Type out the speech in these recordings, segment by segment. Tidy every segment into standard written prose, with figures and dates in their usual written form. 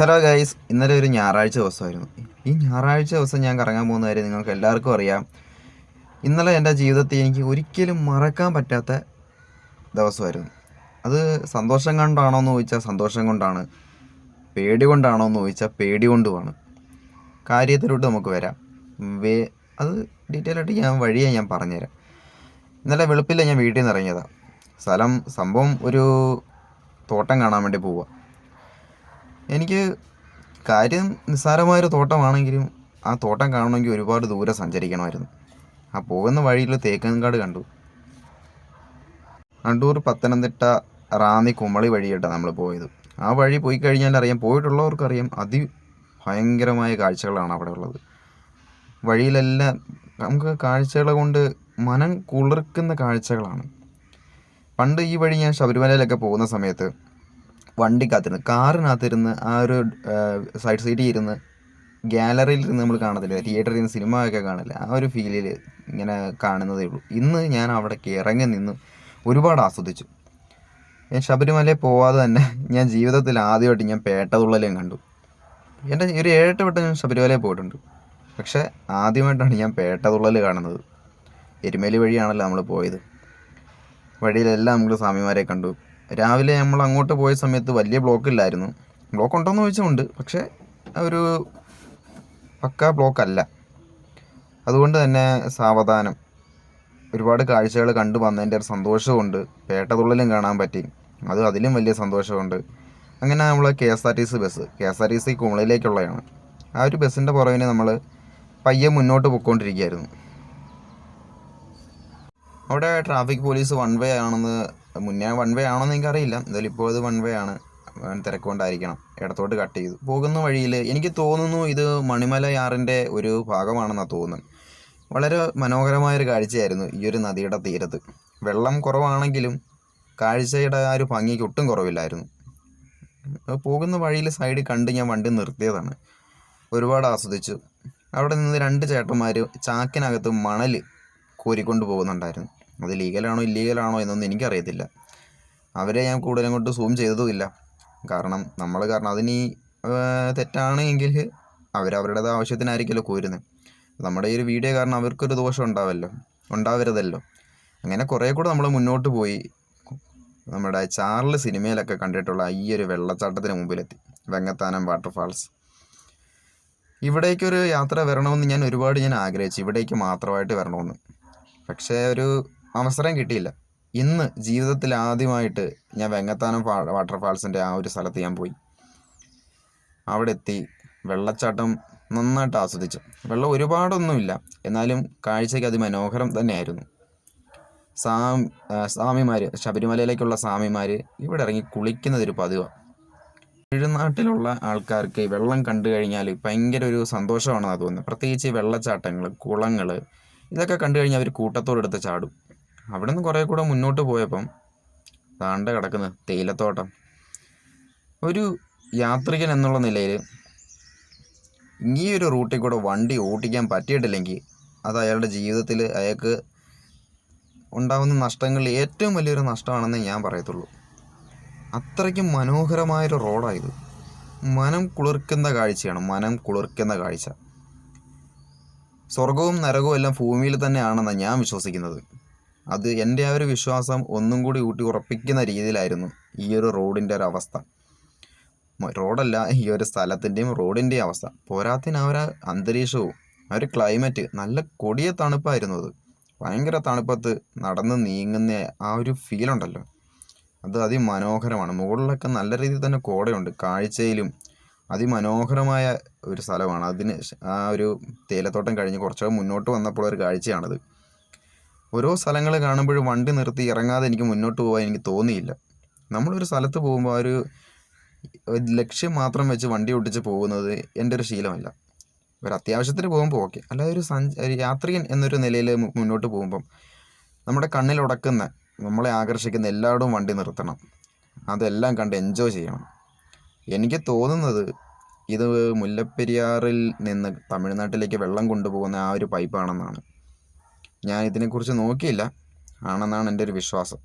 Hello guys, ഇന്നലെ ഒരു ഞായറാഴ്ച ദിവസമായിരുന്നു. ഈ ഞായറാഴ്ച ദിവസം ഞാൻ കറങ്ങാൻ പോകുന്ന കാര്യം നിങ്ങൾക്ക് എല്ലാവർക്കും അറിയാം. ഇന്നലെ എൻ്റെ ജീവിതത്തിൽ എനിക്ക് ഒരിക്കലും മറക്കാൻ പറ്റാത്ത ദിവസമായിരുന്നു. അത് സന്തോഷം കൊണ്ടാണോ എന്ന് ചോദിച്ചാൽ സന്തോഷം കൊണ്ടാണ്, പേടി കൊണ്ടാണോ എന്ന് ചോദിച്ചാൽ പേടി കൊണ്ടുമാണ്. കാര്യത്തിലോട്ട് നമുക്ക് വരാം. വേ അത് ഡീറ്റെയിൽ ആയിട്ട് ഞാൻ പറഞ്ഞുതരാം. ഇന്നലെ വെളുപ്പില്ല ഞാൻ വീട്ടിൽ നിന്ന് ഇറങ്ങിയതാണ്. സംഭവം ഒരു തോട്ടം കാണാൻ വേണ്ടി പോവുക. എനിക്ക് കാര്യം നിസ്സാരമായൊരു തോട്ടമാണെങ്കിലും ആ തോട്ടം കാണണമെങ്കിൽ ഒരുപാട് ദൂരം സഞ്ചരിക്കണമായിരുന്നു. ആ പോകുന്ന വഴിയിൽ തേക്കൻകാട് കണ്ടു. അണ്ടൂർ, പത്തനംതിട്ട, റാന്നി, കുമളി വഴിയായിട്ടാണ് നമ്മൾ പോയത്. ആ വഴി പോയി കഴിഞ്ഞാൽ അറിയാം, പോയിട്ടുള്ളവർക്കറിയാം, ഭയങ്കരമായ കാഴ്ചകളാണ് അവിടെ ഉള്ളത്. വഴിയിലെല്ലാം നമുക്ക് കാഴ്ചകൾ കൊണ്ട് മനം കുളിർക്കുന്ന കാഴ്ചകളാണ്. പണ്ട് ഈ വഴി ഞാൻ ശബരിമലയിലൊക്കെ പോകുന്ന സമയത്ത് വണ്ടിക്കകത്തിരുന്ന്, കാറിനകത്തിരുന്ന്, ആ ഒരു സൈഡ് സീറ്റിൽ ഇരുന്ന് ഗ്യാലറിയിൽ ഇരുന്ന് നമ്മൾ കാണത്തില്ല, തിയേറ്ററിൽ നിന്ന് സിനിമ ഒക്കെ കാണില്ല, ആ ഒരു ഫീലിൽ ഇങ്ങനെ കാണുന്നതേ ഉള്ളൂ. ഇന്ന് ഞാൻ അവിടേക്ക് ഇറങ്ങി നിന്ന് ഒരുപാട് ആസ്വദിച്ചു. ഞാൻ ശബരിമലയിൽ പോവാതെ തന്നെ ഞാൻ ജീവിതത്തിൽ ആദ്യമായിട്ട് ഞാൻ പേട്ടതുള്ളലും കണ്ടു. എൻ്റെ ഒരു 7-8 വട്ടം ഞാൻ ശബരിമലയിൽ പോയിട്ടുണ്ട്. പക്ഷേ ആദ്യമായിട്ടാണ് ഞാൻ പേട്ടതുള്ളൽ കാണുന്നത്. എരുമേലി വഴിയാണല്ലോ നമ്മൾ പോയത്. വഴിയിലെല്ലാം നമ്മൾ സ്വാമിമാരെ കണ്ടു. രാവിലെ നമ്മൾ അങ്ങോട്ട് പോയ സമയത്ത് വലിയ ബ്ലോക്ക് ഇല്ലായിരുന്നു. ബ്ലോക്ക് ഉണ്ടോയെന്ന് ചോദിച്ചുകൊണ്ട്, പക്ഷേ ഒരു പക്കാ ബ്ലോക്കല്ല. അതുകൊണ്ട് തന്നെ സാവധാനം ഒരുപാട് കാഴ്ചകൾ കണ്ടു വന്നതിൻ്റെ ഒരു സന്തോഷമുണ്ട്. പേട്ടതുള്ളലും കാണാൻ പറ്റി, അതിലും വലിയ സന്തോഷമുണ്ട്. അങ്ങനെ നമ്മൾ KSRTC കുമളിയിലേക്കുള്ളതാണ്. ആ ഒരു ബസ്സിൻ്റെ പുറകിന് നമ്മൾ പയ്യെ മുന്നോട്ട് പോയിക്കൊണ്ടിരിക്കുകയായിരുന്നു. അവിടെ ട്രാഫിക് പോലീസ് വൺ വേ ആണെന്ന്, മുന്നേ വൺ വേ ആണെന്ന് എനിക്കറിയില്ല, എന്തായാലും ഇപ്പോൾ അത് വൺ വേ ആണ്. തിരക്ക് കൊണ്ടായിരിക്കണം ഇടത്തോട്ട് കട്ട് ചെയ്തു പോകുന്ന വഴിയിൽ എനിക്ക് തോന്നുന്നു ഇത് മണിമലയാറിൻ്റെ ഒരു ഭാഗമാണെന്നാണ് തോന്നുന്നത്. വളരെ മനോഹരമായൊരു കാഴ്ചയായിരുന്നു ഈ ഒരു നദിയുടെ തീരത്ത്. വെള്ളം കുറവാണെങ്കിലും കാഴ്ചയുടെ ആ ഒരു ഭംഗിക്ക് ഒട്ടും കുറവില്ലായിരുന്നു. പോകുന്ന വഴിയിൽ സൈഡിൽ കണ്ട് ഞാൻ വണ്ടി നിർത്തിയതാണ്. ഒരുപാട് ആസ്വദിച്ചു. അവിടെ നിന്ന് 2 ചേട്ടന്മാർ ചാക്കിനകത്ത് മണൽ കോരിക്കൊണ്ട് പോകുന്നുണ്ടായിരുന്നു. അത് ലീഗലാണോ ഇല്ലീഗലാണോ എന്നൊന്നും എനിക്കറിയത്തില്ല. അവരെ ഞാൻ കൂടുതലും കൊണ്ട് സൂം ചെയ്തതുമില്ല. കാരണം അതിന് തെറ്റാണ് എങ്കിൽ അവരവരുടേത് ആവശ്യത്തിനായിരിക്കുമല്ലോ കോരുന്നത്. നമ്മുടെ ഈ ഒരു വീഡിയോ കാരണം അവർക്കൊരു ദോഷം ഉണ്ടാവരുതല്ലോ. അങ്ങനെ കുറേ കൂടെ നമ്മൾ മുന്നോട്ട് പോയി നമ്മുടെ ചാർലി സിനിമയിലൊക്കെ കണ്ടിട്ടുള്ള ഈ ഒരു വെള്ളച്ചാട്ടത്തിന് മുമ്പിലെത്തി, വെങ്ങത്താനം വാട്ടർഫാൾസ്. ഇവിടേക്കൊരു യാത്ര വരണമെന്ന് ഞാൻ ആഗ്രഹിച്ചു, ഇവിടേക്ക് മാത്രമായിട്ട് വരണമെന്ന്. പക്ഷേ ഒരു അവസരം കിട്ടിയില്ല. ഇന്ന് ജീവിതത്തിൽ ആദ്യമായിട്ട് ഞാൻ വെങ്ങത്താനം വാട്ടർഫാൾസിൻ്റെ ആ ഒരു സ്ഥലത്ത് ഞാൻ പോയി. അവിടെ എത്തി വെള്ളച്ചാട്ടം നന്നായിട്ട് ആസ്വദിച്ചു. വെള്ളം ഒരുപാടൊന്നുമില്ല, എന്നാലും കാഴ്ചയ്ക്ക് അതിമനോഹരം തന്നെയായിരുന്നു. സ്വാമിമാർ, ശബരിമലയിലേക്കുള്ള സ്വാമിമാർ ഇവിടെ ഇറങ്ങി കുളിക്കുന്നതൊരു പതിവാണ്. തമിഴ്നാട്ടിലുള്ള ആൾക്കാർക്ക് വെള്ളം കണ്ടു കഴിഞ്ഞാൽ ഭയങ്കര ഒരു സന്തോഷമാണെന്നാണ് തോന്നുന്നത്. പ്രത്യേകിച്ച് വെള്ളച്ചാട്ടങ്ങൾ, കുളങ്ങൾ, ഇതൊക്കെ കണ്ടു കഴിഞ്ഞാൽ അവർ കൂട്ടത്തോടെടുത്ത് ചാടും. അവിടെ നിന്ന് കുറേ കൂടെ മുന്നോട്ട് പോയപ്പം താണ്ട കിടക്കുന്ന തേയിലത്തോട്ടം. ഒരു യാത്രികൻ എന്നുള്ള നിലയിൽ ഈ ഒരു റൂട്ടിൽ കൂടെ വണ്ടി ഓടിക്കാൻ പറ്റിയിട്ടില്ലെങ്കിൽ അത് അയാളുടെ ജീവിതത്തിൽ അയാൾക്ക് ഉണ്ടാകുന്ന നഷ്ടങ്ങളിൽ ഏറ്റവും വലിയൊരു നഷ്ടമാണെന്ന് ഞാൻ പറയത്തുള്ളൂ. അത്രയ്ക്കും മനോഹരമായൊരു റോഡായത്. മനം കുളിർക്കുന്ന കാഴ്ച. സ്വർഗവും നരകവും എല്ലാം ഭൂമിയിൽ തന്നെയാണെന്നാണ് ഞാൻ വിശ്വസിക്കുന്നത്. അത് എൻ്റെ ആ ഒരു വിശ്വാസം ഒന്നും കൂടി ഊട്ടി ഉറപ്പിക്കുന്ന രീതിയിലായിരുന്നു ഈ ഒരു റോഡിൻ്റെ ഒരു അവസ്ഥ. റോഡല്ല, ഈ ഒരു സ്ഥലത്തിൻ്റെയും റോഡിൻ്റെയും അവസ്ഥ. പോരാത്തിന് ആ ഒരു അന്തരീക്ഷവും ആ ഒരു ക്ലൈമറ്റ്, നല്ല കൊടിയ തണുപ്പായിരുന്നു. അത് ഭയങ്കര തണുപ്പത്ത് നടന്ന് നീങ്ങുന്ന ആ ഒരു ഫീലുണ്ടല്ലോ, അത് അതിമനോഹരമാണ്. മുകളിലൊക്കെ നല്ല രീതിയിൽ തന്നെ കോടയുണ്ട്. കാഴ്ചയിലും അതിമനോഹരമായ ഒരു സ്ഥലമാണ്. ആ ഒരു തേയിലത്തോട്ടം കഴിഞ്ഞ് കുറച്ചൊക്കെ മുന്നോട്ട് വന്നപ്പോൾ ഒരു കാഴ്ചയാണത്. ഓരോ സ്ഥലങ്ങൾ കാണുമ്പോഴും വണ്ടി നിർത്തി ഇറങ്ങാതെ എനിക്ക് മുന്നോട്ട് പോകാൻ എനിക്ക് തോന്നിയില്ല. നമ്മളൊരു സ്ഥലത്ത് പോകുമ്പോൾ ആ ഒരു ലക്ഷ്യം മാത്രം വെച്ച് വണ്ടി ഓടിച്ച് പോകുന്നത് എൻ്റെ ഒരു ശീലമല്ല. ഒരു അത്യാവശ്യത്തിന് പോകുമ്പോൾ ഓക്കെ, അല്ലാതെ ഒരു യാത്രികൻ എന്നൊരു നിലയിൽ മുന്നോട്ട് പോകുമ്പം നമ്മുടെ കണ്ണിലുടക്കുന്ന, നമ്മളെ ആകർഷിക്കുന്ന എല്ലായിടവും വണ്ടി നിർത്തണം. അതെല്ലാം കണ്ട് എൻജോയ് ചെയ്യണം. എനിക്ക് തോന്നുന്നത് ഇത് മുല്ലപ്പെരിയാറിൽ നിന്ന് തമിഴ്നാട്ടിലേക്ക് വെള്ളം കൊണ്ടുപോകുന്ന ആ ഒരു പൈപ്പാണെന്നാണ്. ഞാൻ ഇതിനെക്കുറിച്ച് നോക്കിയില്ല, ആണെന്നാണ് എൻ്റെ ഒരു വിശ്വാസം.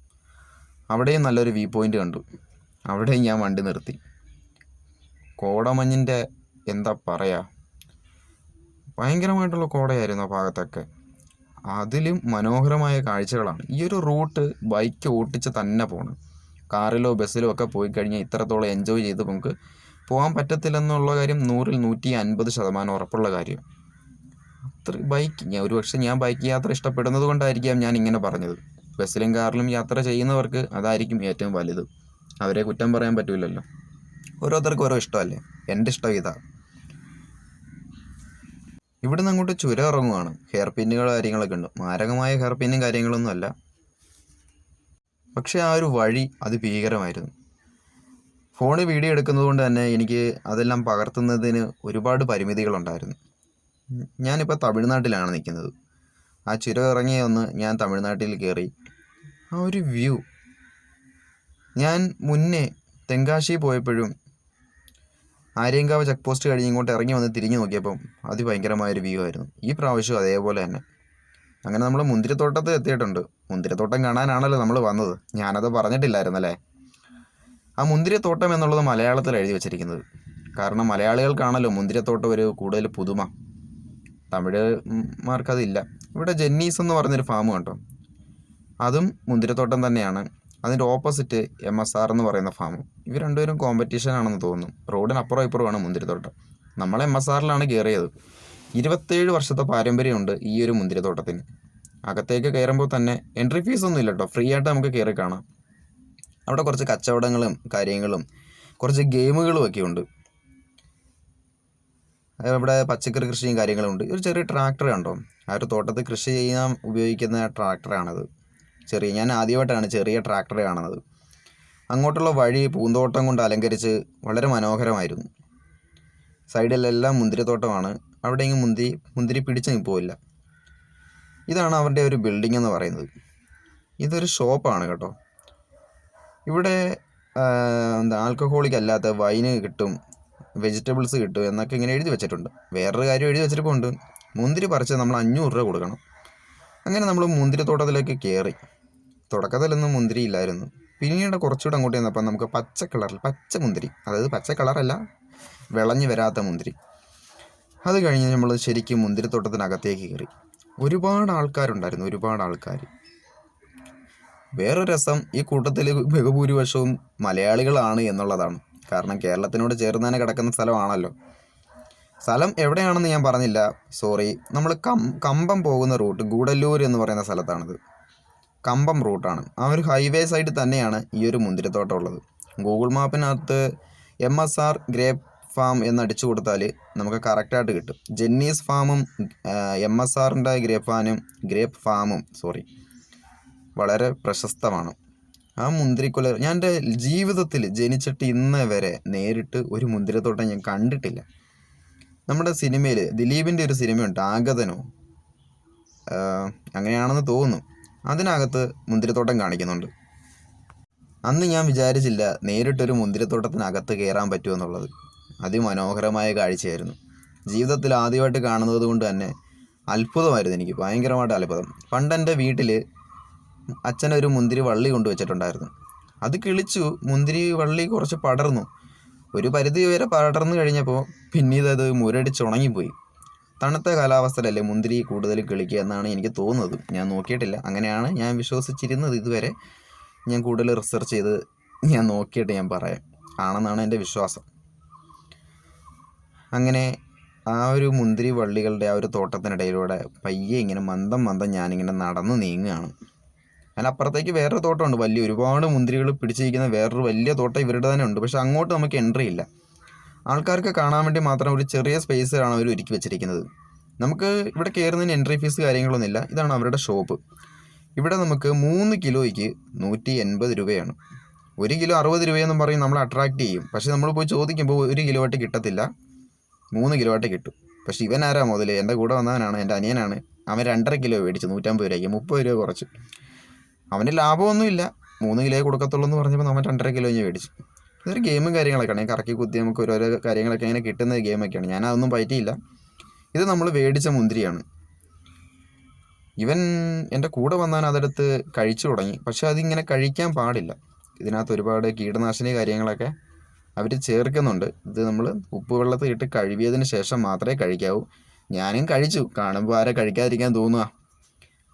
അവിടെയും നല്ലൊരു വ്യൂ പോയിൻ്റ് കണ്ടു. അവിടെയും ഞാൻ വണ്ടി നിർത്തി. കോടമഞ്ഞിൻ്റെ എന്താ പറയുക, ഭയങ്കരമായിട്ടുള്ള കോടയായിരുന്നു ആ ഭാഗത്തൊക്കെ. അതിലും മനോഹരമായ കാഴ്ചകളാണ്. ഈ ഒരു റൂട്ട് ബൈക്ക് ഓട്ടിച്ച് തന്നെ പോകണം. കാറിലോ ബസ്സിലോ ഒക്കെ പോയി കഴിഞ്ഞാൽ ഇത്രത്തോളം എൻജോയ് ചെയ്ത് നമുക്ക് പോകാൻ പറ്റത്തില്ലെന്നുള്ള കാര്യം 100-150% ഉറപ്പുള്ള കാര്യം. അത്ര ഒരുപക്ഷെ ഞാൻ ബൈക്ക് യാത്ര ഇഷ്ടപ്പെടുന്നത് കൊണ്ടായിരിക്കാം ഞാൻ ഇങ്ങനെ പറഞ്ഞത്. ബസ്സിലും കാറിലും യാത്ര ചെയ്യുന്നവർക്ക് അതായിരിക്കും ഏറ്റവും വലുത്. അവരെ കുറ്റം പറയാൻ പറ്റില്ലല്ലോ. ഓരോരുത്തർക്കും ഓരോ ഇഷ്ടമല്ലേ. എൻ്റെ ഇഷ്ടം ഇതാ. ഇവിടുന്ന് അങ്ങോട്ട് ചുരം ഇറങ്ങുവാണ്. ഹെയർ പിന്നുകൾ കാര്യങ്ങളൊക്കെ ഉണ്ട്. മാരകമായ ഹെയർ പിന്നും കാര്യങ്ങളൊന്നും അല്ല, പക്ഷേ ആ ഒരു വഴി അത് ഭീകരമായിരുന്നു. ഫോണിൽ വീഡിയോ എടുക്കുന്നത് കൊണ്ട് തന്നെ എനിക്ക് അതെല്ലാം പകർത്തുന്നതിന് ഒരുപാട് പരിമിതികളുണ്ടായിരുന്നു. ഞാനിപ്പോൾ തമിഴ്നാട്ടിലാണ് നിൽക്കുന്നത്. ആ ചുരം ഇറങ്ങിയ ഒന്ന് ഞാൻ തമിഴ്നാട്ടിൽ കയറി. ആ ഒരു വ്യൂ, ഞാൻ മുന്നേ തെങ്കാശി പോയപ്പോഴും ആര്യങ്കാവ് ചെക്ക് പോസ്റ്റ് കഴിഞ്ഞ് ഇങ്ങോട്ട് ഇറങ്ങി വന്ന് തിരിഞ്ഞു നോക്കിയപ്പം അതിഭയങ്കരമായൊരു വ്യൂ ആയിരുന്നു. ഈ പ്രാവശ്യം അതേപോലെ തന്നെ. അങ്ങനെ നമ്മൾ മുന്തിരിത്തോട്ടത്തിൽ എത്തിയിട്ടുണ്ട്. മുന്തിരിത്തോട്ടം കാണാനാണല്ലോ നമ്മൾ വന്നത്. ഞാനത് പറഞ്ഞിട്ടില്ലായിരുന്നല്ലേ. ആ മുന്തിരിത്തോട്ടം എന്നുള്ളത് മലയാളത്തിൽ എഴുതി വെച്ചിരിക്കുന്നത്. കാരണം മലയാളികൾക്കാണല്ലോ മുന്തിരിത്തോട്ടം ഒരു കൂടുതൽ പുതുമ. തമിഴന്മാർക്കതില്ല. ഇവിടെ ജെന്നീസ് എന്ന് പറഞ്ഞൊരു ഫാം കണ്ടോ, അതും മുന്തിരിത്തോട്ടം തന്നെയാണ്. അതിൻ്റെ ഓപ്പോസിറ്റ് MSR എന്ന് പറയുന്ന ഫാം. ഇവർ രണ്ടുപേരും കോമ്പറ്റീഷൻ ആണെന്ന് തോന്നുന്നു. റോഡിനപ്പുറം ഇപ്പുറമാണ് മുന്തിരിത്തോട്ടം. നമ്മൾ MSRലാണ് കയറിയത്. 27 വർഷത്തെ പാരമ്പര്യമുണ്ട് ഈ ഒരു മുന്തിരിത്തോട്ടത്തിന്. അകത്തേക്ക് കയറുമ്പോൾ തന്നെ എൻട്രി ഫീസ് ഒന്നും ഇല്ല കേട്ടോ, ഫ്രീ ആയിട്ട് നമുക്ക് കയറി കാണാം. അവിടെ കുറച്ച് കച്ചവടങ്ങളും കാര്യങ്ങളും കുറച്ച് ഗെയിമുകളും ഒക്കെ ഉണ്ട്. ഇവിടെ പച്ചക്കറി കൃഷിയും കാര്യങ്ങളും ഉണ്ട്. ഒരു ചെറിയ ട്രാക്ടർ കണ്ടോ, ആ ഒരു തോട്ടത്തിൽ കൃഷി ചെയ്യാൻ ഉപയോഗിക്കുന്ന ട്രാക്ടറാണത്. ഞാൻ ആദ്യമായിട്ടാണ് ചെറിയ ട്രാക്ടർ കാണുന്നത്. അങ്ങോട്ടുള്ള വഴി പൂന്തോട്ടം കൊണ്ട് അലങ്കരിച്ച് വളരെ മനോഹരമായിരുന്നു. സൈഡിലെല്ലാം മുന്തിരിത്തോട്ടമാണ്. അവിടെയെങ്കിലും മുന്തിരി പിടിച്ച് നിൽപ്പില്ല. ഇതാണ് അവരുടെ ഒരു ബിൽഡിംഗ് എന്ന് പറയുന്നത്. ഇതൊരു ഷോപ്പാണ് കേട്ടോ. ഇവിടെ ആൽക്കഹോളിക് അല്ലാത്ത വൈന് കിട്ടും, വെജിറ്റബിൾസ് കിട്ടും എന്നൊക്കെ ഇങ്ങനെ എഴുതി വെച്ചിട്ടുണ്ട്. വേറൊരു കാര്യം എഴുതി വെച്ചിട്ടുണ്ട്, മുന്തിരി പറിച്ച് നമ്മൾ 500 രൂപ കൊടുക്കണം. അങ്ങനെ നമ്മൾ മുന്തിരിത്തോട്ടത്തിലേക്ക് കയറി. തുടക്കത്തിലൊന്നും മുന്തിരി ഇല്ലായിരുന്നു. പിന്നീട് കുറച്ചുകൂടെ അങ്ങോട്ട് ചെന്നപ്പോൾ നമുക്ക് പച്ച മുന്തിരി, അതായത് പച്ച കളറല്ല, വിളഞ്ഞു വരാത്ത മുന്തിരി. അത് കഴിഞ്ഞ് നമ്മൾ ശരിക്കും മുന്തിരിത്തോട്ടത്തിനകത്തേക്ക് കയറി. ഒരുപാട് ആൾക്കാരുണ്ടായിരുന്നു, ഒരുപാട് ആൾക്കാർ. വേറൊരു രസം, ഈ കൂട്ടത്തിൽ ബഹുഭൂരിപക്ഷവും മലയാളികളാണ് എന്നുള്ളതാണ്. കാരണം കേരളത്തിനോട് ചേർന്ന് തന്നെ കിടക്കുന്ന സ്ഥലമാണല്ലോ. സ്ഥലം എവിടെയാണെന്ന് ഞാൻ പറഞ്ഞില്ല, സോറി. നമ്മൾ കമ്പം പോകുന്ന റൂട്ട് ഗൂഡല്ലൂർ എന്ന് പറയുന്ന സ്ഥലത്താണിത്. കമ്പം റൂട്ടാണ്. ആ ഒരു ഹൈവേ സൈഡിൽ തന്നെയാണ് ഈ ഒരു മുന്തിരിത്തോട്ടം ഉള്ളത്. ഗൂഗിൾ മാപ്പിനകത്ത് MSR ഗ്രേപ്പ് ഫാം എന്നടിച്ചു കൊടുത്താൽ നമുക്ക് കറക്റ്റായിട്ട് കിട്ടും. ജെന്നീസ് ഫാമും MSRൻ്റെ ഗ്രേപ്പ് ഫാമും വളരെ പ്രശസ്തമാണ്. ആ മുന്തിരിക്കുല ഞാൻ എൻ്റെ ജീവിതത്തിൽ ജനിച്ചിട്ട് ഇന്ന് വരെ നേരിട്ട് ഒരു മുന്തിരിത്തോട്ടം ഞാൻ കണ്ടിട്ടില്ല. നമ്മുടെ സിനിമയിൽ ദിലീപിൻ്റെ ഒരു സിനിമയുണ്ട്, ആഗതനോ അങ്ങനെയാണെന്ന് തോന്നുന്നു. അതിനകത്ത് മുന്തിരിത്തോട്ടം കാണിക്കുന്നുണ്ട്. അന്ന് ഞാൻ വിചാരിച്ചില്ല നേരിട്ടൊരു മുന്തിരിത്തോട്ടത്തിനകത്ത് കയറാൻ പറ്റുമെന്നുള്ളത്. അതിമനോഹരമായ കാഴ്ചയായിരുന്നു. ജീവിതത്തിൽ ആദ്യമായിട്ട് കാണുന്നത് കൊണ്ട് തന്നെ അത്ഭുതമായിരുന്നു എനിക്ക്, ഭയങ്കരമായിട്ട് അത്ഭുതം. പണ്ട് എൻ്റെ വീട്ടിൽ അച്ഛനൊരു മുന്തിരി വള്ളി കൊണ്ടുവച്ചിട്ടുണ്ടായിരുന്നു. അത് കിളിച്ചു, മുന്തിരി വള്ളി കുറച്ച് പടർന്നു. ഒരു പരിധി വരെ പടർന്നു കഴിഞ്ഞപ്പോൾ പിന്നീട് അത് മുരടിച്ചുണങ്ങിപ്പോയി. തണുത്ത കാലാവസ്ഥയിലല്ലേ മുന്തിരി കൂടുതൽ കിളിക്കുക എന്നാണ് എനിക്ക് തോന്നുന്നത്. ഞാൻ നോക്കിയിട്ടില്ല, അങ്ങനെയാണ് ഞാൻ വിശ്വസിച്ചിരുന്നത് ഇതുവരെ. ഞാൻ കൂടുതൽ റിസർച്ച് ചെയ്ത് ഞാൻ നോക്കിയിട്ട് ഞാൻ പറയാം, ആണെന്നാണ് എൻ്റെ വിശ്വാസം. അങ്ങനെ ആ ഒരു മുന്തിരി വള്ളികളുടെ ആ ഒരു തോട്ടത്തിനിടയിലൂടെ പയ്യെ ഇങ്ങനെ മന്ദം ഞാനിങ്ങനെ നടന്ന് നീങ്ങുകയാണ്. അതിനപ്പുറത്തേക്ക് വേറൊരു തോട്ടമുണ്ട്, ഒരുപാട് മുന്തിരികൾ പിടിച്ചിരിക്കുന്ന വേറൊരു വലിയ തോട്ടം ഇവരുടെ തന്നെ ഉണ്ട്. പക്ഷെ അങ്ങോട്ട് നമുക്ക് എൻട്രി ഇല്ല. ആൾക്കാർക്ക് കാണാൻ വേണ്ടി മാത്രം ഒരു ചെറിയ സ്പേസാണ് അവർ ഒരുക്കി വെച്ചിരിക്കുന്നത്. നമുക്ക് ഇവിടെ കയറുന്നതിന് എൻട്രി ഫീസ് കാര്യങ്ങളൊന്നുമില്ല. ഇതാണ് അവരുടെ ഷോപ്പ്. ഇവിടെ നമുക്ക് 3 കിലോയ്ക്ക് 180 രൂപയാണ്. 1 കിലോ 60 രൂപയെന്നും പറയും നമ്മൾ അട്രാക്റ്റ് ചെയ്യും. പക്ഷെ നമ്മൾ പോയി ചോദിക്കുമ്പോൾ 1 കിലോ ആയിട്ട് കിട്ടത്തില്ല, 3 കിലോ ആയിട്ട് കിട്ടും. പക്ഷെ ഇവൻ ആരാ മുതൽ, എൻ്റെ കൂടെ വന്നവനാണ്, എൻ്റെ അനിയനാണ്. അവൻ 2.5 കിലോ മേടിച്ചു 150 രൂപയ്ക്ക്, 30 രൂപ കുറച്ച്. അവന് ലാഭമൊന്നുമില്ല, 3 കിലോയെ കൊടുക്കത്തുള്ളൂ എന്ന് പറഞ്ഞപ്പോൾ നമ്മൾ 2.5 കിലോ ഞാൻ മേടിച്ചു. ഇതൊരു ഗെയിമും കാര്യങ്ങളൊക്കെയാണ്, കറക്കി കുത്തി നമുക്ക് ഓരോരോ കാര്യങ്ങളൊക്കെ ഇങ്ങനെ കിട്ടുന്ന ഗെയിമൊക്കെയാണ്. ഞാൻ അതൊന്നും പറ്റിയില്ല. ഇത് നമ്മൾ മേടിച്ച മുന്തിരിയാണ്. ഇവൻ എൻ്റെ കൂടെ വന്നാൽ അതെടുത്ത് കഴിച്ചു തുടങ്ങി. പക്ഷെ അതിങ്ങനെ കഴിക്കാൻ പാടില്ല, ഇതിനകത്ത് ഒരുപാട് കീടനാശിനി കാര്യങ്ങളൊക്കെ അവർ ചേർക്കുന്നുണ്ട്. ഇത് നമ്മൾ ഉപ്പ് വെള്ളത്തിൽ ഇട്ട് കഴുകിയതിന് ശേഷം മാത്രമേ കഴിക്കാവൂ. ഞാനും കഴിച്ചു, കാണുമ്പോൾ ആരെ കഴിക്കാതിരിക്കാൻ തോന്നുക.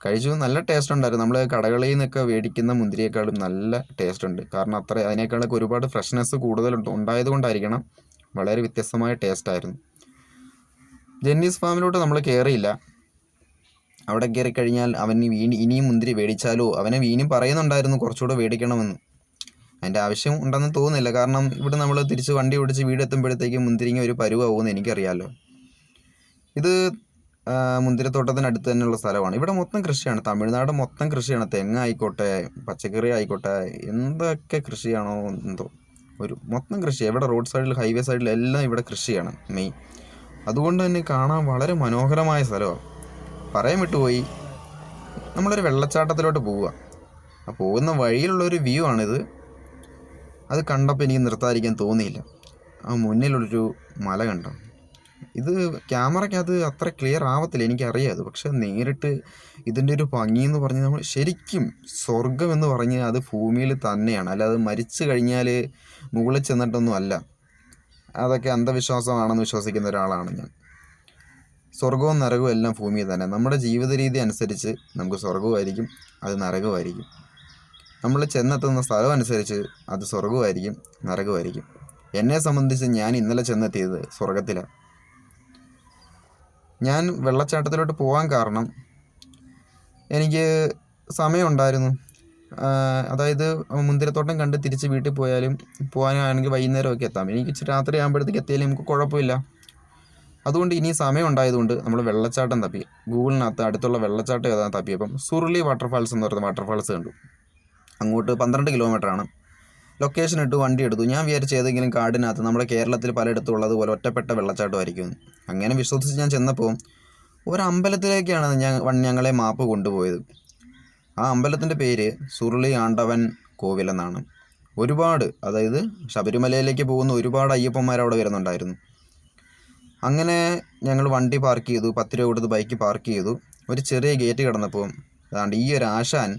കഴിച്ചു, നല്ല ടേസ്റ്റ് ഉണ്ടായിരുന്നു. നമ്മൾ കടകളിൽ നിന്നൊക്കെ മേടിക്കുന്ന മുന്തിരിയേക്കാളും നല്ല ടേസ്റ്റ് ഉണ്ട്. കാരണം അതിനേക്കാളൊക്കെ ഒരുപാട് ഫ്രഷ്നെസ് കൂടുതലുണ്ട് ഉണ്ടായത് കൊണ്ടായിരിക്കണം, വളരെ വ്യത്യസ്തമായ ടേസ്റ്റ് ആയിരുന്നു. ജെന്നീസ് ഫാമിലോട്ട് നമ്മൾ കയറിയില്ല. അവിടെ കയറി കഴിഞ്ഞാൽ അവൻ ഇനിയും മുന്തിരി മേടിച്ചാലോ, അവനെ വീണ്ടും പറയുന്നുണ്ടായിരുന്നു കുറച്ചുകൂടെ മേടിക്കണമെന്ന്. അതിൻ്റെ ആവശ്യം ഉണ്ടെന്ന് തോന്നുന്നില്ല. കാരണം ഇവിടെ നമ്മൾ തിരിച്ച് വണ്ടി ഓടിച്ച് വീടെത്തുമ്പോഴത്തേക്കും മുന്തിരിങ്ങ ഒരു പരുവാകുമെന്ന് എനിക്കറിയാമല്ലോ. ഇത് മുന്തിരിത്തോട്ടത്തിനടുത്ത് തന്നെയുള്ള സ്ഥലമാണ്. ഇവിടെ മൊത്തം കൃഷിയാണ്. തമിഴ്നാട് മൊത്തം കൃഷിയാണ്. തെങ്ങായിക്കോട്ടെ, പച്ചക്കറി ആയിക്കോട്ടെ, എന്തൊക്കെ കൃഷിയാണോ എന്തോ, മൊത്തം കൃഷി. ഇവിടെ റോഡ് സൈഡിൽ, ഹൈവേ സൈഡിൽ എല്ലാം ഇവിടെ കൃഷിയാണ് മെയിൻ. അതുകൊണ്ട് തന്നെ കാണാൻ വളരെ മനോഹരമായ സ്ഥലമാണ്. പറയാൻ വിട്ടുപോയി, നമ്മളൊരു വെള്ളച്ചാട്ടത്തിലോട്ട് പോവുക. ആ പോകുന്ന വഴിയിലുള്ളൊരു വ്യൂ ആണിത്. അത് കണ്ടപ്പോൾ എനിക്ക് നിർത്താതിരിക്കാൻ തോന്നിയില്ല. ആ മുന്നിലുള്ളൊരു മല കണ്ടോ, ഇത് ക്യാമറയ്ക്കകത്ത് അത്ര ക്ലിയർ ആവത്തില്ല, എനിക്കറിയാം അത്. പക്ഷെ നേരിട്ട് ഇതിൻ്റെ ഒരു ഭംഗി എന്ന് പറഞ്ഞ് നമ്മൾ ശരിക്കും സ്വർഗം എന്ന് പറഞ്ഞ് അത് ഭൂമിയിൽ തന്നെയാണ്, അല്ലാതെ മരിച്ചു കഴിഞ്ഞാൽ മുകളിൽ ചെന്നിട്ടൊന്നും അല്ല. അതൊക്കെ അന്ധവിശ്വാസമാണെന്ന് വിശ്വസിക്കുന്ന ഒരാളാണ് ഞാൻ. സ്വർഗവും നരകവും എല്ലാം ഭൂമിയിൽ തന്നെ. നമ്മുടെ ജീവിത രീതി അനുസരിച്ച് നമുക്ക് സ്വർഗവുമായിരിക്കും, അത് നരകവുമായിരിക്കും. നമ്മൾ ചെന്നെത്തുന്ന സ്ഥലം അനുസരിച്ച് അത് സ്വർഗവുമായിരിക്കും, നരകവുമായിരിക്കും. എന്നെ സംബന്ധിച്ച് ഞാൻ ഇന്നലെ ചെന്നെത്തിയത് സ്വർഗത്തിലാണ്. ഞാൻ വെള്ളച്ചാട്ടത്തിലോട്ട് പോകാൻ കാരണം എനിക്ക് സമയമുണ്ടായിരുന്നു. അതായത് മുന്തിരിത്തോട്ടം കണ്ട് തിരിച്ച് വീട്ടിൽ പോകാനാണെങ്കിൽ വൈകുന്നേരമൊക്കെ എത്താം. എനിക്ക് രാത്രി ആകുമ്പോഴത്തേക്ക് എത്തിയാലും നമുക്ക് കുഴപ്പമില്ല. അതുകൊണ്ട് ഇനി സമയം ഉണ്ടായതുകൊണ്ട് നമ്മൾ വെള്ളച്ചാട്ടം തപ്പി. ഗൂഗിളിനകത്ത് അടുത്തുള്ള വെള്ളച്ചാട്ടം ഏതാ തപ്പിയപ്പം സുറുളി വാട്ടർഫാൾസ് എന്ന് പറയുന്ന വാട്ടർഫാൾസ് കണ്ടു. അങ്ങോട്ട് 12 കിലോമീറ്ററാണ്. ലൊക്കേഷൻ ഇട്ട് വണ്ടി എടുത്തു. ഞാൻ വിചാരിച്ച ഏതെങ്കിലും കാടിനകത്ത് നമ്മുടെ കേരളത്തിൽ പലയിടത്തും ഉള്ളതുപോലെ ഒറ്റപ്പെട്ട വെള്ളച്ചാട്ടമായിരിക്കും. അങ്ങനെ വിശ്വസിച്ച് ഞാൻ ചെന്നപ്പോൾ ഒരമ്പലത്തിലേക്കാണ് ഞങ്ങളെ മാപ്പ് കൊണ്ടുപോയത്. ആ അമ്പലത്തിൻ്റെ പേര് സുറുളി ആണ്ടവൻ കോവിൽ എന്നാണ്. അതായത് ശബരിമലയിലേക്ക് പോകുന്ന ഒരുപാട് അയ്യപ്പന്മാർ അവിടെ വരുന്നുണ്ടായിരുന്നു. അങ്ങനെ ഞങ്ങൾ വണ്ടി പാർക്ക് ചെയ്തു. 10 രൂപ കൊടുത്ത് ബൈക്ക് പാർക്ക് ചെയ്തു. ഒരു ചെറിയ ഗേറ്റ് കടന്നപ്പോൾ അതാണ്ട് ഈ ഒരു ആശാൻ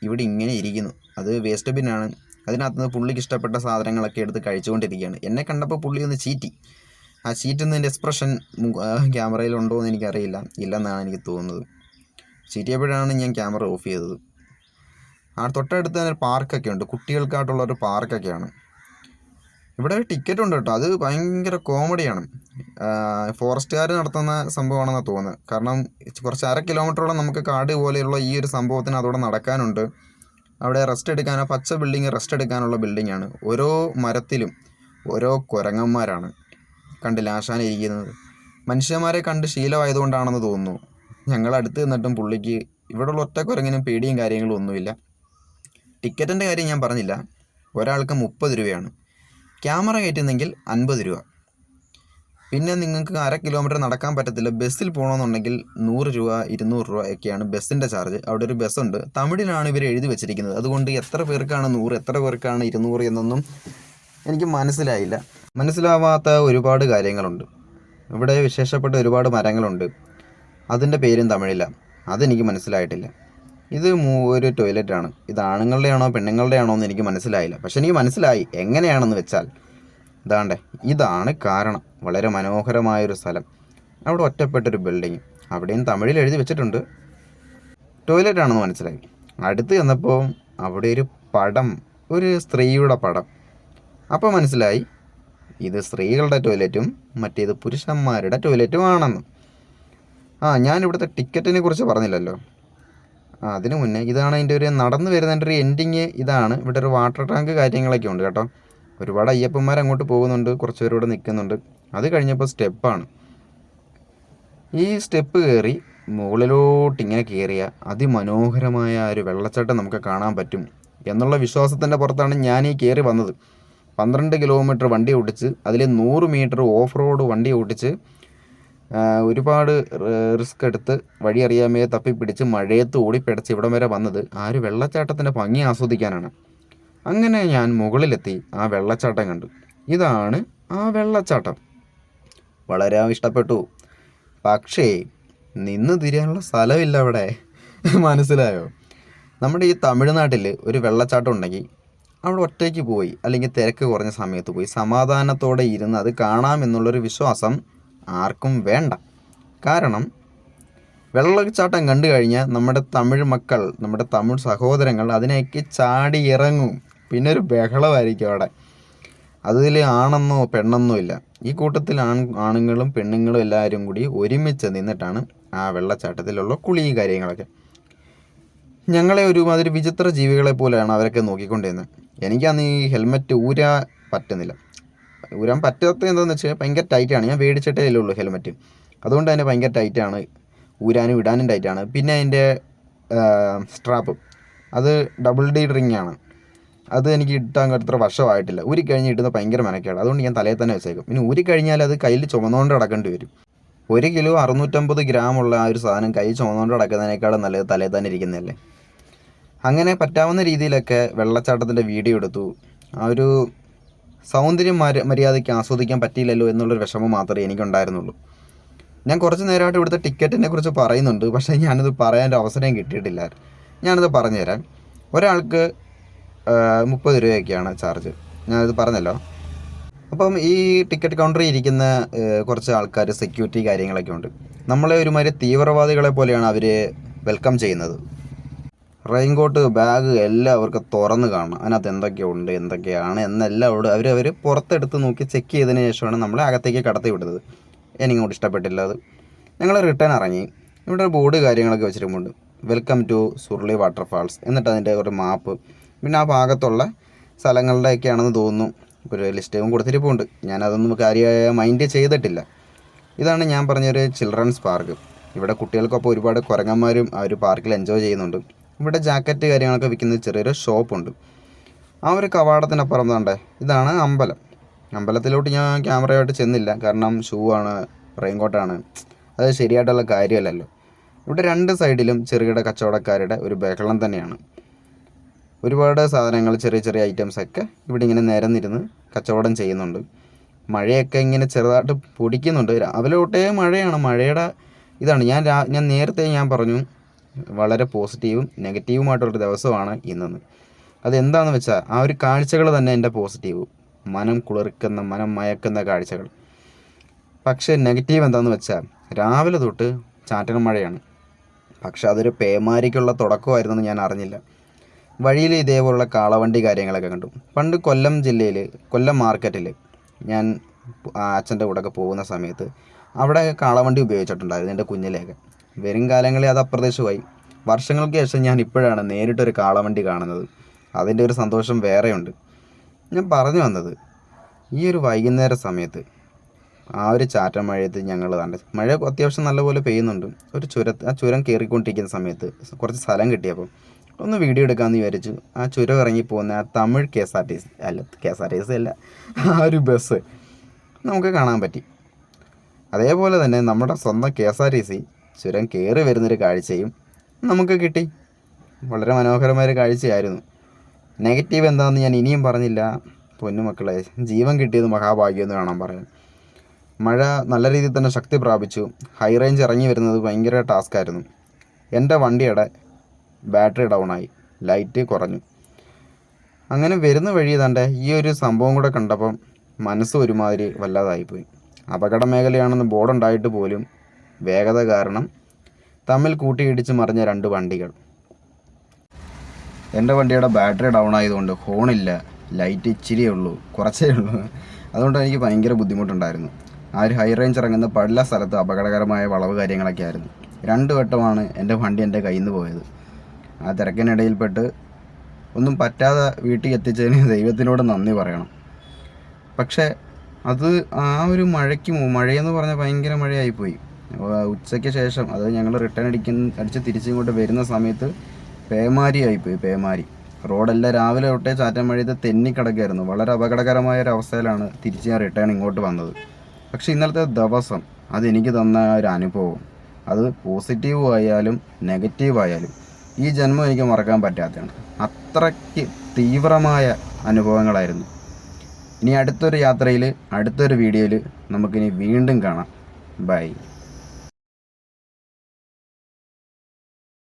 ഇവിടെ ഇങ്ങനെ ഇരിക്കുന്നു. അത് വേസ്റ്റ് ബിന്നാണ്. അതിനകത്തുനിന്ന് പുള്ളിക്ക് ഇഷ്ടപ്പെട്ട സാധനങ്ങളൊക്കെ എടുത്ത് കഴിച്ചുകൊണ്ടിരിക്കുകയാണ്. എന്നെ കണ്ടപ്പോൾ പുള്ളി ഒന്ന് ചീറ്റി. ആ ചീറ്റുന്നതിൻ്റെ എക്സ്പ്രഷൻ ക്യാമറയിലുണ്ടോ എന്ന് എനിക്കറിയില്ല, ഇല്ലെന്നാണ് എനിക്ക് തോന്നുന്നത്. ചീറ്റിയപ്പോഴാണ് ഞാൻ ക്യാമറ ഓഫ് ചെയ്തത്. ആ തൊട്ടടുത്ത് തന്നെ പാർക്കൊക്കെ ഉണ്ട്, കുട്ടികൾക്കായിട്ടുള്ളൊരു പാർക്കൊക്കെയാണ്. ഇവിടെ ടിക്കറ്റ് ഉണ്ട് കേട്ടോ. അത് ഭയങ്കര കോമഡിയാണ്. ഫോറസ്റ്റുകാർ നടത്തുന്ന സംഭവമാണെന്നാണ് തോന്നുന്നത്. കാരണം കുറച്ച് 1/2 കിലോമീറ്ററോളം നമുക്ക് കാട് പോലെയുള്ള ഈ ഒരു സംഭവത്തിന് അതോടെ നടക്കാനുണ്ട്. അവിടെ റെസ്റ്റ് എടുക്കാനോ, പച്ച ബിൽഡിങ് റെസ്റ്റ് എടുക്കാനുള്ള ബിൽഡിങ്ങാണ്. ഓരോ മരത്തിലും ഓരോ കുരങ്ങന്മാരാണ്. കണ്ടില്ല ആശാൻ ഇരിക്കുന്നത്. മനുഷ്യന്മാരെ കണ്ട് ശീലമായതുകൊണ്ടാണെന്ന് തോന്നുന്നു. ഞങ്ങൾ അടുത്ത് നിന്നിട്ടും പുള്ളിക്ക് ഇവിടെയുള്ള ഒറ്റ കുരങ്ങിനും പേടിയും കാര്യങ്ങളും ഒന്നുമില്ല. ടിക്കറ്റിൻ്റെ കാര്യം ഞാൻ പറഞ്ഞില്ല. ഒരാൾക്ക് 30 രൂപയാണ്. ക്യാമറ കയറ്റുന്നെങ്കിൽ 50 രൂപ. പിന്നെ നിങ്ങൾക്ക് 1/2 കിലോമീറ്റർ നടക്കാൻ പറ്റത്തില്ല, ബസ്സിൽ പോകണമെന്നുണ്ടെങ്കിൽ 100 രൂപ 200 രൂപ ഒക്കെയാണ് ബസ്സിൻ്റെ ചാർജ്. അവിടെ ഒരു ബസ്സുണ്ട്, തമിഴിലാണ് ഇവർ എഴുതി വെച്ചിരിക്കുന്നത്. അതുകൊണ്ട് എത്ര പേർക്കാണ് 100, എത്ര പേർക്കാണ് 200 എന്നൊന്നും എനിക്ക് മനസ്സിലാവാത്ത ഒരുപാട് കാര്യങ്ങളുണ്ട്. ഇവിടെ വിശേഷപ്പെട്ട ഒരുപാട് മരങ്ങളുണ്ട്, അതിൻ്റെ പേരും തമിഴില്ല. അതെനിക്ക് മനസ്സിലായിട്ടില്ല. ഇത് ഒരു ടോയ്ലറ്റാണ്. ഇത് ആണുങ്ങളുടെ ആണോ പെണ്ണുങ്ങളുടെ ആണോ എന്ന് എനിക്ക് മനസ്സിലായില്ല. പക്ഷെ എനിക്ക് മനസ്സിലായി എങ്ങനെയാണെന്ന് വെച്ചാൽ, ഇതാണ് കാരണം. വളരെ മനോഹരമായൊരു സ്ഥലം, അവിടെ ഒറ്റപ്പെട്ടൊരു ബിൽഡിങ്, അവിടെയും തമിഴിൽ എഴുതി വെച്ചിട്ടുണ്ട്. ടോയ്ലറ്റാണെന്ന് മനസ്സിലായി. അടുത്ത് ചെന്നപ്പോൾ അവിടെ ഒരു പടം, ഒരു സ്ത്രീയുടെ പടം. അപ്പോൾ മനസ്സിലായി ഇത് സ്ത്രീകളുടെ ടോയ്ലറ്റും മറ്റേത് പുരുഷന്മാരുടെ ടോയ്ലറ്റും ആണെന്ന്. ഞാനിവിടുത്തെ ടിക്കറ്റിനെ കുറിച്ച് പറഞ്ഞില്ലല്ലോ. അതിനു മുന്നേ ഇതാണ് അതിൻ്റെ ഒരു നടന്നു വരുന്നതിൻ്റെ ഒരു എൻഡിങ്. ഇതാണ് ഇവിടെ ഒരു വാട്ടർ ടാങ്ക് കാര്യങ്ങളൊക്കെ ഉണ്ട് കേട്ടോ. ഒരുപാട് അയ്യപ്പന്മാർ അങ്ങോട്ട് പോകുന്നുണ്ട്, കുറച്ച് പേര് ഇവിടെ നിൽക്കുന്നുണ്ട്. അത് കഴിഞ്ഞപ്പോൾ സ്റ്റെപ്പാണ്. ഈ സ്റ്റെപ്പ് കയറി മുകളിലോട്ട് ഇങ്ങനെ കയറിയ അതിമനോഹരമായ ഒരു വെള്ളച്ചാട്ടം നമുക്ക് കാണാൻ പറ്റും എന്നുള്ള വിശ്വാസത്തിൻ്റെ പുറത്താണ് ഞാൻ ഈ കയറി വന്നത്. 12 കിലോമീറ്റർ വണ്ടി ഓടിച്ച്, അതിൽ 100 മീറ്റർ ഓഫ് റോഡ് വണ്ടി ഓടിച്ച്, ഒരുപാട് റിസ്ക് എടുത്ത് വഴി അറിയാമേ തപ്പിപ്പിടിച്ച് മഴയത്ത് ഓടിപ്പിടച്ച് ഇവിടം വരെ വന്നത് ആ ഒരു വെള്ളച്ചാട്ടത്തിൻ്റെ ഭംഗി ആസ്വദിക്കാനാണ്. അങ്ങനെ ഞാൻ മുകളിലെത്തി ആ വെള്ളച്ചാട്ടം കണ്ടു. ഇതാണ് ആ വെള്ളച്ചാട്ടം. വളരെ ഇഷ്ടപ്പെട്ടു. പക്ഷേ നിന്ന് തിരിയാനുള്ള സ്ഥലമില്ല അവിടെ. മനസ്സിലായോ? നമ്മുടെ ഈ തമിഴ്നാട്ടിൽ ഒരു വെള്ളച്ചാട്ടം ഉണ്ടെങ്കിൽ അവിടെ ഒറ്റയ്ക്ക് പോയി അല്ലെങ്കിൽ തിരക്ക് കുറഞ്ഞ സമയത്ത് പോയി സമാധാനത്തോടെ ഇരുന്ന് അത് കാണാമെന്നുള്ളൊരു വിശ്വാസം ആർക്കും വേണ്ട. കാരണം വെള്ളച്ചാട്ടം കണ്ടു കഴിഞ്ഞാൽ നമ്മുടെ തമിഴ് മക്കൾ, നമ്മുടെ തമിഴ് സഹോദരങ്ങൾ അതിനേക്ക് ചാടി ഇറങ്ങും. പിന്നെ ഒരു ബഹളമായിരിക്കും അവിടെ. അതിൽ ആണെന്നോ പെണ്ണെന്നോ ഇല്ല. ഈ കൂട്ടത്തിൽ ആണുങ്ങളും പെണ്ണുങ്ങളും എല്ലാവരും കൂടി ഒരുമിച്ച് നിന്നിട്ടാണ് ആ വെള്ളച്ചാട്ടത്തിലുള്ള കുളിയും കാര്യങ്ങളൊക്കെ. ഞങ്ങളെ ഒരുമാതിരി വിചിത്ര ജീവികളെ പോലെയാണ് അവരൊക്കെ നോക്കിക്കൊണ്ടിരുന്നത്. എനിക്കന്ന് ഈ ഹെൽമെറ്റ് ഊരാൻ പറ്റാത്ത എന്താണെന്ന് വെച്ചാൽ ഭയങ്കര ടൈറ്റാണ്. ഞാൻ മേടിച്ചിട്ടേ ഉള്ളൂ ഹെൽമെറ്റ്. അതുകൊണ്ട് തന്നെ ഭയങ്കര ടൈറ്റാണ്, ഊരാനും ഇടാനും ടൈറ്റാണ്. പിന്നെ അതിൻ്റെ സ്ട്രാപ്പ് അത് ഡബിൾ ഡി റിംഗ് ആണ്. അത് എനിക്ക് ഇട്ടാൻ അത്ര വർഷമായിട്ടില്ല. ഊരിക്കഴിഞ്ഞ് ഇടുന്ന ഭയങ്കര മെനക്കേട്. അതുകൊണ്ട് ഞാൻ തലയിൽ തന്നെ വെച്ചേക്കും. പിന്നെ ഊരിക്കഴിഞ്ഞാൽ അത് കയ്യിൽ ചുമന്നുകൊണ്ട് നടക്കേണ്ടി വരും. 1 കിലോ 650 ഗ്രാമുള്ള ആ ഒരു സാധനം കൈ ചുമന്നുകൊണ്ട് നടക്കുന്നതിനേക്കാളും നല്ലത് തലയിൽ തന്നെ ഇരിക്കുന്നതല്ലേ. അങ്ങനെ പറ്റാവുന്ന രീതിയിലൊക്കെ വെള്ളച്ചാട്ടത്തിൻ്റെ വീഡിയോ എടുത്തു. ആ ഒരു സൗന്ദര്യം മര്യാദയ്ക്ക് ആസ്വദിക്കാൻ പറ്റിയില്ലല്ലോ എന്നുള്ളൊരു വിഷമം മാത്രമേ എനിക്കുണ്ടായിരുന്നുള്ളൂ. ഞാൻ കുറച്ച് നേരമായിട്ട് ഇവിടുത്തെ ടിക്കറ്റിനെ കുറിച്ച് പറയുന്നുണ്ട്, പക്ഷേ ഞാനത് പറയാൻ അവസരം കിട്ടിയിട്ടില്ല. ഞാനത് പറഞ്ഞുതരാം. ഒരാൾക്ക് 30 രൂപയൊക്കെയാണ് ചാർജ്. ഞാനത് പറഞ്ഞല്ലോ. അപ്പം ഈ ടിക്കറ്റ് കൗണ്ടറിൽ ഇരിക്കുന്ന കുറച്ച് ആൾക്കാർ സെക്യൂരിറ്റി കാര്യങ്ങളൊക്കെ ഉണ്ട്. നമ്മളെ ഒരുമാതിരി തീവ്രവാദികളെ പോലെയാണ് അവർ വെൽക്കം ചെയ്യുന്നത്. റെയിൻകോട്ട്, ബാഗ് എല്ലാം അവർക്ക് തുറന്ന് കാണണം. അതിനകത്ത് എന്തൊക്കെയുണ്ട്, എന്തൊക്കെയാണ് എന്നെല്ലാം അവർ പുറത്തെടുത്ത് നോക്കി ചെക്ക് ചെയ്തതിന് ശേഷമാണ് നമ്മളെ അകത്തേക്ക് കടത്തി വിടുന്നത്. എനിക്കങ്ങോട്ട് ഇഷ്ടപ്പെട്ടില്ല അത്. ഞങ്ങൾ റിട്ടേൺ ഇറങ്ങി. ഇവിടെ ഒരു ബോർഡ് കാര്യങ്ങളൊക്കെ വെച്ചിട്ടുമുണ്ട്, വെൽക്കം ടു സുർലി വാട്ടർഫാൾസ്, എന്നിട്ട് അതിൻ്റെ ഒരു മാപ്പ്, പിന്നെ ആ ഭാഗത്തുള്ള സ്ഥലങ്ങളുടെയൊക്കെയാണെന്ന് തോന്നുന്നു ഒരു ലിസ്റ്റും കൊടുത്തിരിപ്പുണ്ട്. ഞാനതൊന്നും കാര്യമായ മൈൻഡ് ചെയ്തിട്ടില്ല. ഇതാണ് ഞാൻ പറഞ്ഞൊരു ചിൽഡ്രൻസ് പാർക്ക്. ഇവിടെ കുട്ടികൾക്കൊപ്പം ഒരുപാട് കുരങ്ങന്മാരും ആ ഒരു പാർക്കിൽ എൻജോയ് ചെയ്യുന്നുണ്ട്. ഇവിടെ ജാക്കറ്റ് കാര്യങ്ങളൊക്കെ വിൽക്കുന്ന ചെറിയൊരു ഷോപ്പുണ്ട്. ആ ഒരു കവാടത്തിനപ്പുറം താണ്ടേ ഇതാണ് അമ്പലം. അമ്പലത്തിലോട്ട് ഞാൻ ക്യാമറയായിട്ട് ചെന്നില്ല, കാരണം ഷൂ ആണ്, റെയിൻകോട്ടാണ്, അത് ശരിയായിട്ടുള്ള കാര്യമല്ലല്ലോ. ഇവിടെ 2 സൈഡിലും ചെറുകിട കച്ചവടക്കാരുടെ ഒരു ബഹളം തന്നെയാണ്. ഒരുപാട് സാധനങ്ങൾ, ചെറിയ ചെറിയ ഐറ്റംസൊക്കെ ഇവിടെ ഇങ്ങനെ നിരന്നിരുന്ന് കച്ചവടം ചെയ്യുന്നുണ്ട്. മഴയൊക്കെ ഇങ്ങനെ ചെറുതായിട്ട് പൊടിക്കുന്നുണ്ട്. രാവിലെ തൊട്ടേ മഴയാണ്. മഴയുടെ ഇതാണ് ഞാൻ നേരത്തെ പറഞ്ഞു, വളരെ പോസിറ്റീവും നെഗറ്റീവുമായിട്ടുള്ളൊരു ദിവസമാണ് ഇന്നെന്ന്. അതെന്താണെന്ന് വെച്ചാൽ ആ ഒരു കാഴ്ചകൾ തന്നെ എൻ്റെ പോസിറ്റീവ്, മനം കുളിർക്കുന്ന, മനം മയക്കുന്ന കാഴ്ചകൾ. പക്ഷേ നെഗറ്റീവ് എന്താണെന്ന് വെച്ചാൽ രാവിലെ തൊട്ട് ചാറ്റൽ മഴയാണ്. പക്ഷെ അതൊരു പേമാരിക്കുള്ള തുടക്കമായിരുന്നെന്ന് ഞാൻ അറിഞ്ഞില്ല. വഴിയിൽ ഇതേപോലുള്ള കാളവണ്ടി കാര്യങ്ങളൊക്കെ കണ്ടു. പണ്ട് കൊല്ലം ജില്ലയിൽ കൊല്ലം മാർക്കറ്റിൽ ഞാൻ അച്ഛൻ്റെ കൂടെയൊക്കെ പോകുന്ന സമയത്ത് അവിടെ കാളവണ്ടി ഉപയോഗിച്ചിട്ടുണ്ടായിരുന്നു എൻ്റെ കുഞ്ഞിലേക്ക്. വരും കാലങ്ങളിൽ അത് അപ്രത്യക്ഷമായി. വർഷങ്ങൾക്ക് ശേഷം ഞാൻ ഇപ്പോഴാണ് നേരിട്ടൊരു കാളവണ്ടി കാണുന്നത്. അതിൻ്റെ ഒരു സന്തോഷം വേറെയുണ്ട്. ഞാൻ പറഞ്ഞു വന്നത്, ഈ ഒരു വൈകുന്നേര സമയത്ത് ആ ഒരു ചാറ്റൽ മഴയത്ത് ഞങ്ങൾ മഴ അത്യാവശ്യം നല്ലപോലെ പെയ്യുന്നുണ്ട്. ആ ചുരം കയറിക്കൊണ്ടിരിക്കുന്ന സമയത്ത് കുറച്ച് സ്ഥലം കിട്ടിയപ്പോൾ ഒന്ന് വീഡിയോ എടുക്കാമെന്ന് വിചാരിച്ചു. ആ ചുരം ഇറങ്ങിപ്പോകുന്ന ആ തമിഴ് KSRTC അല്ല, ആ ഒരു ബസ് നമുക്ക് കാണാൻ പറ്റി. അതേപോലെ തന്നെ നമ്മുടെ സ്വന്തം KSRTC ചുരം കയറി വരുന്നൊരു കാഴ്ചയും നമുക്ക് കിട്ടി. വളരെ മനോഹരമായൊരു കാഴ്ചയായിരുന്നു. നെഗറ്റീവ് എന്താണെന്ന് ഞാൻ ഇനിയും പറഞ്ഞില്ല. പൊന്നുമക്കളെ, ജീവൻ കിട്ടിയത് മഹാഭാഗ്യമെന്ന് വേണം പറയാൻ. മഴ നല്ല രീതിയിൽ തന്നെ ശക്തി പ്രാപിച്ചു. ഹൈ റേഞ്ച് ഇറങ്ങി വരുന്നത് ഭയങ്കര ടാസ്ക്കായിരുന്നു. എൻ്റെ വണ്ടിയുടെ ബാറ്ററി ഡൗണായി, ലൈറ്റ് കുറഞ്ഞു. അങ്ങനെ വരുന്ന വഴി തൻ്റെ ഈ ഒരു സംഭവം കൂടെ കണ്ടപ്പം മനസ്സ് ഒരുമാതിരി വല്ലാതായിപ്പോയി. അപകട മേഖലയാണെന്ന് ബോർഡുണ്ടായിട്ട് പോലും വേഗത കാരണം തമ്മിൽ കൂട്ടിയിടിച്ച് മറിഞ്ഞ 2 വണ്ടികൾ. എൻ്റെ വണ്ടിയുടെ ബാറ്ററി ഡൗൺ ആയതുകൊണ്ട് ഹോണില്ല, ലൈറ്റ് ഇച്ചിരിയേ ഉള്ളൂ, കുറച്ചേ ഉള്ളൂ. അതുകൊണ്ട് എനിക്ക് ഭയങ്കര ബുദ്ധിമുട്ടുണ്ടായിരുന്നു. ആ ഒരു ഹൈ റേഞ്ച് ഇറങ്ങുന്ന പല സ്ഥലത്ത് അപകടകരമായ വളവ് കാര്യങ്ങളൊക്കെ ആയിരുന്നു. 2 വട്ടമാണ് എൻ്റെ വണ്ടി എൻ്റെ കയ്യിൽ നിന്ന് പോയത്. ആ തിരക്കിനിടയിൽപ്പെട്ട് ഒന്നും പറ്റാതെ വീട്ടിൽ എത്തിച്ചതിന് ദൈവത്തിനോട് നന്ദി പറയണം. പക്ഷേ അത് ആ ഒരു മഴയെന്ന് പറഞ്ഞാൽ ഭയങ്കര മഴയായിപ്പോയി. ഉച്ചയ്ക്ക് ശേഷം, അത് ഞങ്ങൾ റിട്ടേൺ അടിച്ച് തിരിച്ചിങ്ങോട്ട് വരുന്ന സമയത്ത് പേമാരിയായിപ്പോയി. പേമാരി റോഡെല്ലാം രാവിലെ തൊട്ടേ ചാറ്റൽ മഴയത്ത് തെന്നിക്കിടക്കുകയായിരുന്നു. വളരെ അപകടകരമായ ഒരു അവസ്ഥയിലാണ് തിരിച്ച് ഞാൻ റിട്ടേൺ ഇങ്ങോട്ട് വന്നത്. പക്ഷേ ഇന്നലത്തെ ദിവസം അതെനിക്ക് തന്ന ഒരു അനുഭവം, അത് പോസിറ്റീവ് ആയാലും നെഗറ്റീവ് ആയാലും ഈ ജന്മം എനിക്ക് മറക്കാൻ പറ്റാത്തതാണ്. അത്രയ്ക്ക് തീവ്രമായ അനുഭവങ്ങളായിരുന്നു. ഇനി അടുത്തൊരു യാത്രയിൽ, അടുത്തൊരു വീഡിയോയിൽ നമുക്കിനി വീണ്ടും കാണാം. ബൈ.